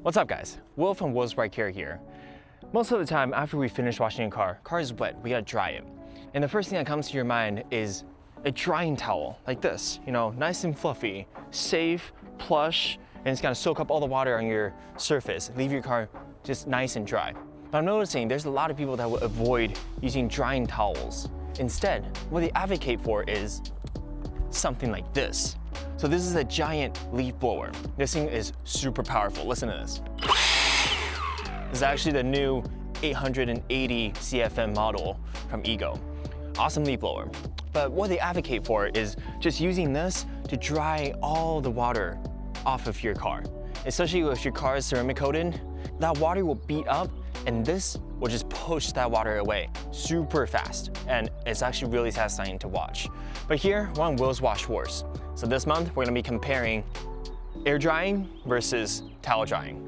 What's up guys? Will from Will's Bike Care here. Most of the time after we finish washing a car is wet, we gotta dry it. And the first thing that comes to your mind is a drying towel like this, nice and fluffy, safe, plush, and it's gonna soak up all the water on your surface, leave your car just nice and dry. But I'm noticing there's a lot of people that will avoid using drying towels. Instead, what they advocate for is something like this. So this is a giant leaf blower. This thing is super powerful. Listen to this. This is actually the new 880 CFM model from Ego. Awesome leaf blower. But what they advocate for is just using this to dry all the water off of your car. Especially if your car is ceramic coated, that water will beat up and this will just push that water away super fast. And it's actually really satisfying to watch. But here, we're on Will's Wash Wars. So this month, we're gonna be comparing air drying versus towel drying.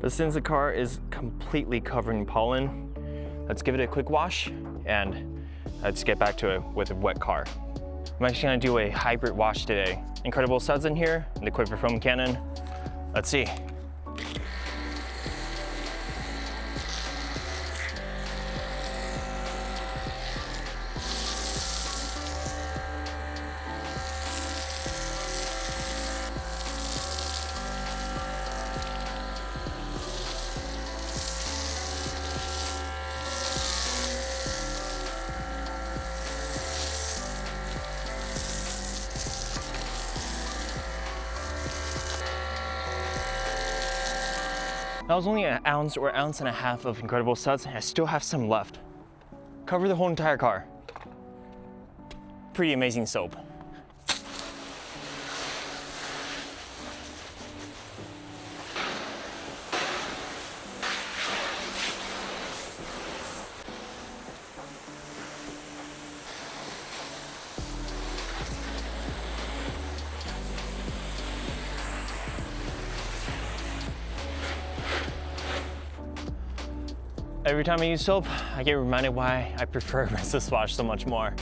But since the car is completely covered in pollen, let's give it a quick wash and let's get back to it with a wet car. I'm actually gonna do a hybrid wash today. Incredible suds in here, and the quiver foam cannon. Let's see. That was only an ounce or ounce and a half of incredible suds, and I still have some left. Cover the whole entire car. Pretty amazing soap. Every time I use soap, I get reminded why I prefer rinseless wash so much more.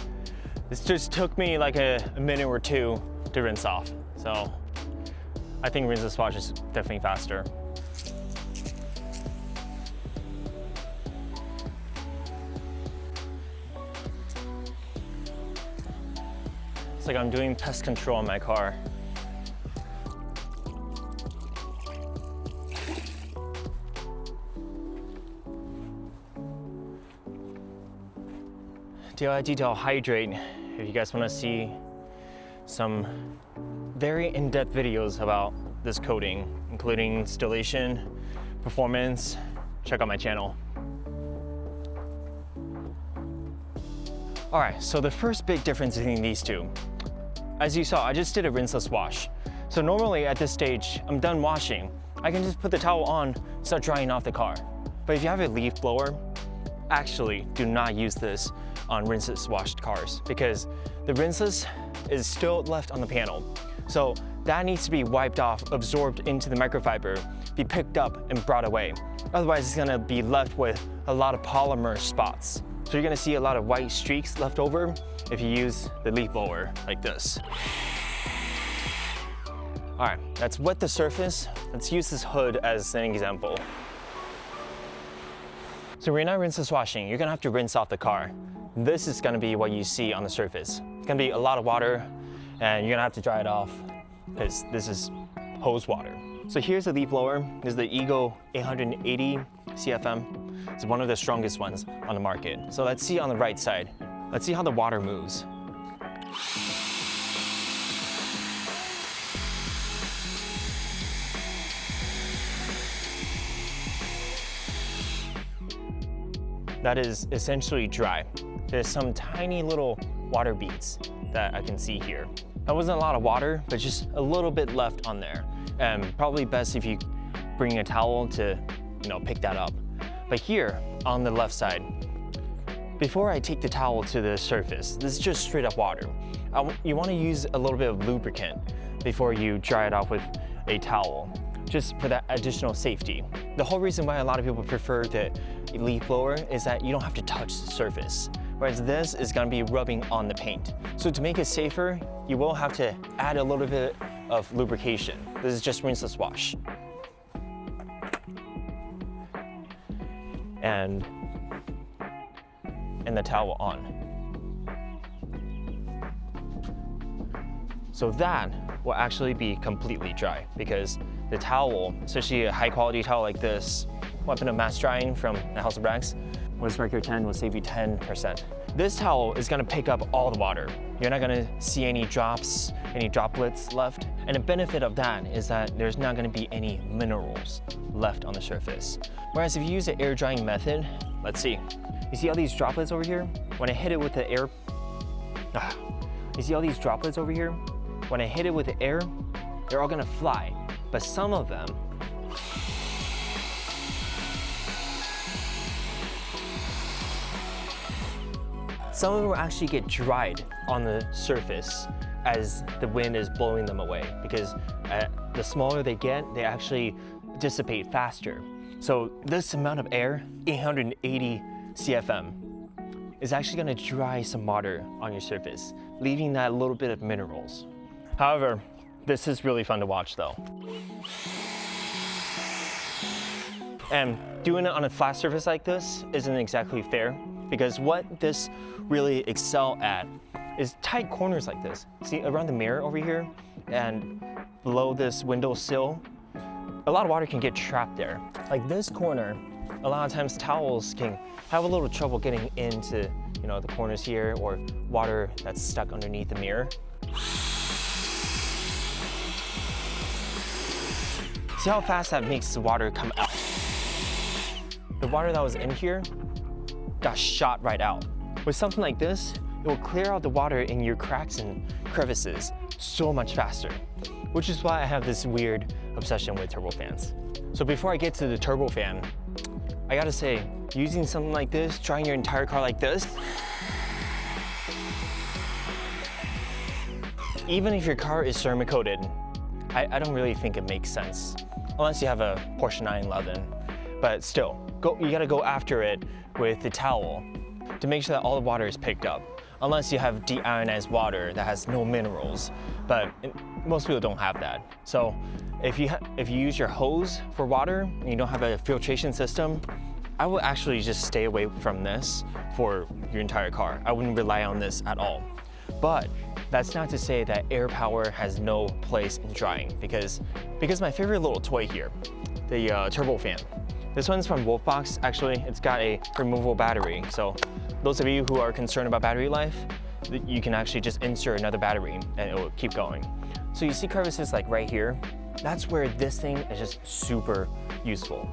This just took me like a minute or two to rinse off. So I think rinseless wash is definitely faster. It's like I'm doing pest control on my car. DIY Detail Hydrate, if you guys want to see some very in-depth videos about this coating, including installation, performance, check out my channel. All right, so the first big difference between these two. As you saw, I just did a rinseless wash. So normally at this stage, I'm done washing. I can just put the towel on, start drying off the car. But if you have a leaf blower, actually do not use this on rinseless washed cars because the rinseless is still left on the panel. So that needs to be wiped off, absorbed into the microfiber, be picked up and brought away. Otherwise it's gonna be left with a lot of polymer spots. So you're gonna see a lot of white streaks left over if you use the leaf blower like this. All right, let's wet the surface. Let's use this hood as an example. So when you're not rinseless washing, you're gonna have to rinse off the car. This is gonna be what you see on the surface. It's gonna be a lot of water and you're gonna have to dry it off because this is hose water. So here's the leaf blower. This is the Ego 880 CFM. It's one of the strongest ones on the market. So let's see on the right side. Let's see how the water moves. That is essentially dry. There's some tiny little water beads that I can see here. That wasn't a lot of water, but just a little bit left on there. And probably best if you bring a towel to, pick that up. But here on the left side, before I take the towel to the surface, this is just straight up water. You want to use a little bit of lubricant before you dry it off with a towel, just for that additional safety. The whole reason why a lot of people prefer the leaf blower is that you don't have to touch the surface, whereas this is gonna be rubbing on the paint. So to make it safer, you will have to add a little bit of lubrication. This is just rinseless wash. And the towel on. So that will actually be completely dry because the towel, especially a high quality towel like this, weapon of mass drying from the House of Rags, was Record 10 will save you 10%. This towel is gonna pick up all the water. You're not gonna see any drops, any droplets left. And the benefit of that is that there's not gonna be any minerals left on the surface. Whereas if you use the air drying method, let's see. You see all these droplets over here? When I hit it with the air, you see all these droplets over here? When I hit it with the air, they're all gonna fly. But some of them, will actually get dried on the surface as the wind is blowing them away, because the smaller they get, they actually dissipate faster. So this amount of air, 880 CFM, is actually gonna dry some water on your surface, leaving that little bit of minerals. However, this is really fun to watch though. And doing it on a flat surface like this isn't exactly fair, because what this really excel at is tight corners like this. See, around the mirror over here and below this window sill, a lot of water can get trapped there. Like this corner, a lot of times towels can have a little trouble getting into, you know, the corners here, or water that's stuck underneath the mirror. See how fast that makes the water come out? The water that was in here got shot right out. With something like this, it will clear out the water in your cracks and crevices so much faster, which is why I have this weird obsession with turbofans. So before I get to the turbofan, I gotta say, using something like this, drying your entire car like this, even if your car is ceramic coated, I don't really think it makes sense, unless you have a Porsche 911. But still, you gotta go after it with the towel to make sure that all the water is picked up, unless you have deionized water that has no minerals. But most people don't have that. So if you use your hose for water and you don't have a filtration system, I would actually just stay away from this for your entire car. I wouldn't rely on this at all. But that's not to say that air power has no place in drying, because my favorite little toy here, the turbofan. This one's from Wolfbox. Actually, it's got a removable battery. So those of you who are concerned about battery life, you can actually just insert another battery and it will keep going. So you see crevices like right here? That's where this thing is just super useful.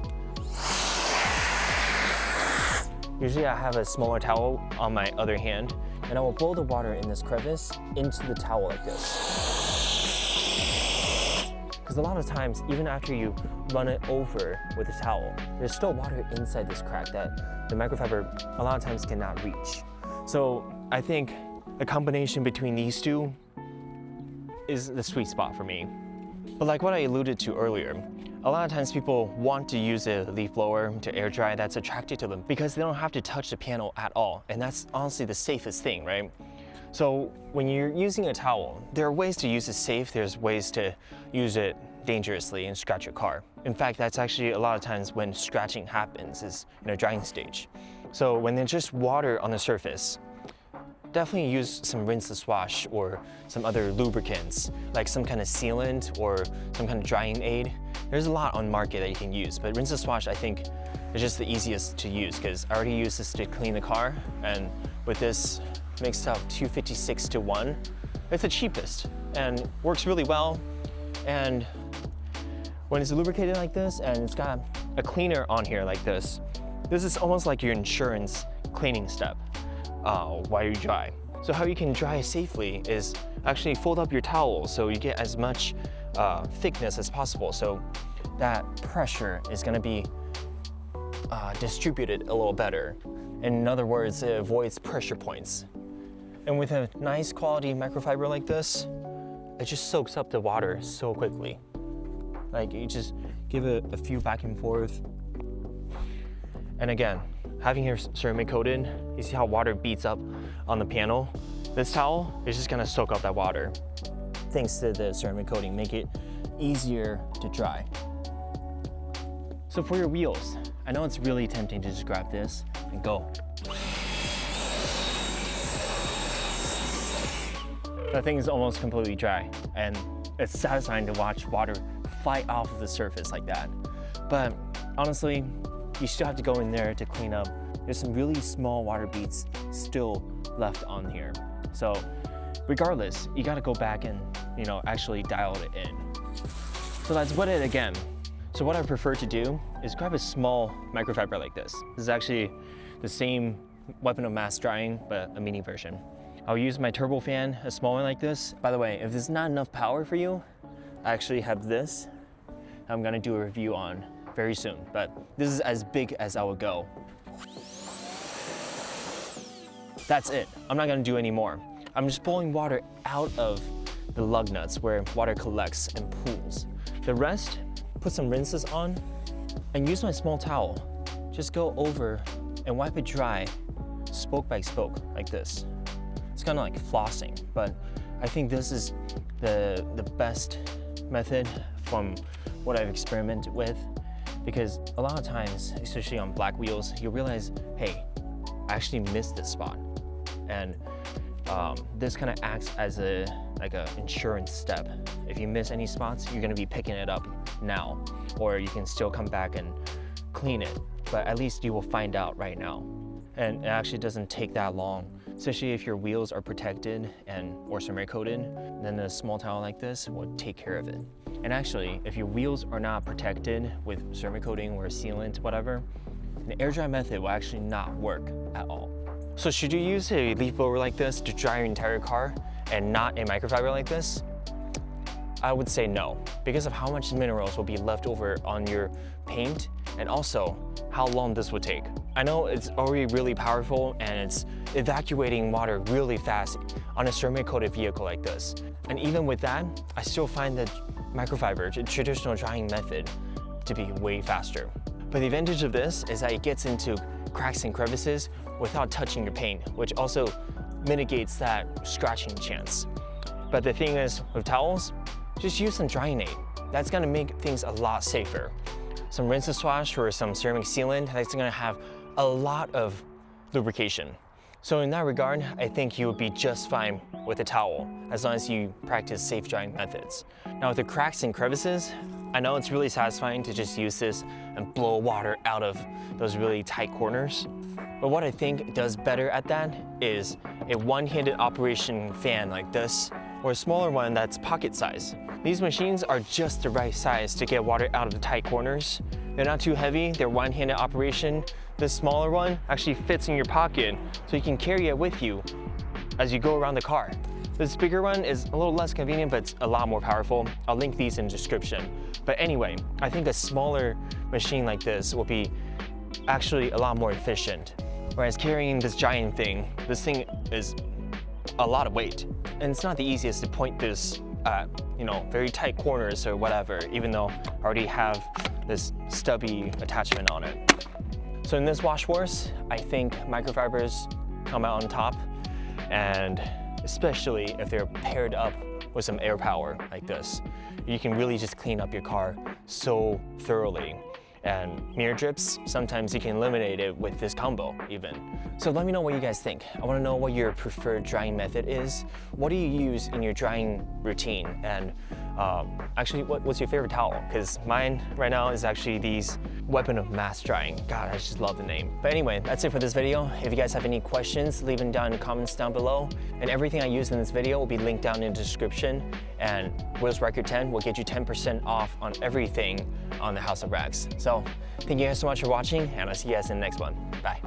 Usually I have a smaller towel on my other hand, and I will blow the water in this crevice into the towel like this. Because a lot of times, even after you run it over with a towel, there's still water inside this crack that the microfiber a lot of times cannot reach. So I think a combination between these two is the sweet spot for me. But like what I alluded to earlier, a lot of times people want to use a leaf blower to air dry. That's attracted to them because they don't have to touch the piano at all. And that's honestly the safest thing, right? So when you're using a towel, there are ways to use it safe. There's ways to use it dangerously and scratch your car. In fact, that's actually a lot of times when scratching happens, is in a drying stage. So when there's just water on the surface, definitely use some rinseless wash or some other lubricants, like some kind of sealant or some kind of drying aid. There's a lot on market that you can use, but rinseless wash I think is just the easiest to use, because I already used this to clean the car, and with this mixed up 256 to 1, it's the cheapest and works really well. And when it's lubricated like this and it's got a cleaner on here like this is almost like your insurance cleaning step while you dry. So how you can dry safely is actually fold up your towel so you get as much thickness as possible, so that pressure is going to be distributed a little better. In other words, it avoids pressure points. And with a nice quality microfiber like this, it just soaks up the water so quickly. Like, you just give it a few back and forth. And again, having your ceramic coated, you see how water beats up on the panel? This towel is just gonna soak up that water. Thanks to the ceramic coating, make it easier to dry. So for your wheels, I know it's really tempting to just grab this and go. That thing is almost completely dry, and it's satisfying to watch water fly off of the surface like that. But honestly, you still have to go in there to clean up. There's some really small water beads still left on here. So regardless, you gotta go back and actually dial it in. So let's wet it again. So what I prefer to do is grab a small microfiber like this. This is actually the same weapon of mass drying, but a mini version. I'll use my turbo fan, a small one like this. By the way, if there's not enough power for you, I actually have this I'm gonna do a review on very soon, but this is as big as I would go. That's it. I'm not gonna do any more. I'm just pulling water out of the lug nuts where water collects and pools. The rest, put some rinses on and use my small towel. Just go over and wipe it dry, spoke by spoke, like this. It's kind of like flossing, but I think this is the best method from what I've experimented with, because a lot of times, especially on black wheels, you realize, hey, I actually missed this spot. And this kind of acts as a insurance step. If you miss any spots, you're gonna be picking it up now, or you can still come back and clean it, but at least you will find out right now. And it actually doesn't take that long, especially if your wheels are protected or ceramic coated, then a small towel like this will take care of it. And actually, if your wheels are not protected with ceramic coating or sealant, whatever, the air dry method will actually not work at all. So should you use a leaf blower like this to dry your entire car and not a microfiber like this? I would say no, because of how much minerals will be left over on your paint and also how long this would take. I know it's already really powerful and it's evacuating water really fast on a ceramic coated vehicle like this. And even with that, I still find the microfiber, the traditional drying method, to be way faster. But the advantage of this is that it gets into cracks and crevices without touching your paint, which also mitigates that scratching chance. But the thing is, with towels, just use some drying aid. That's gonna make things a lot safer. Some rinse and swash or some ceramic sealant, that's gonna have a lot of lubrication. So in that regard, I think you would be just fine with a towel, as long as you practice safe drying methods. Now with the cracks and crevices, I know it's really satisfying to just use this and blow water out of those really tight corners. But what I think does better at that is a one-handed operation fan like this, or a smaller one that's pocket size. These machines are just the right size to get water out of the tight corners. They're not too heavy, they're one-handed operation. This smaller one actually fits in your pocket, so you can carry it with you as you go around the car. This bigger one is a little less convenient, but it's a lot more powerful. I'll link these in the description. But anyway, I think a smaller machine like this will be actually a lot more efficient. Whereas carrying this giant thing, this thing is a lot of weight. And it's not the easiest to point this at, very tight corners or whatever, even though I already have this stubby attachment on it. So in this wash force, I think microfibers come out on top, and especially if they're paired up with some air power like this, you can really just clean up your car so thoroughly. And mirror drips, sometimes you can eliminate it with this combo even. So let me know what you guys think. I wanna know what your preferred drying method is. What do you use in your drying routine? And actually, what's your favorite towel? Because mine right now is actually these weapon of mass drying. God, I just love the name. But anyway, that's it for this video. If you guys have any questions, leave them down in the comments down below. And everything I use in this video will be linked down in the description. And Wheels Record 10 will get you 10% off on everything on the House of Rags. So thank you guys so much for watching, and I'll see you guys in the next one. Bye.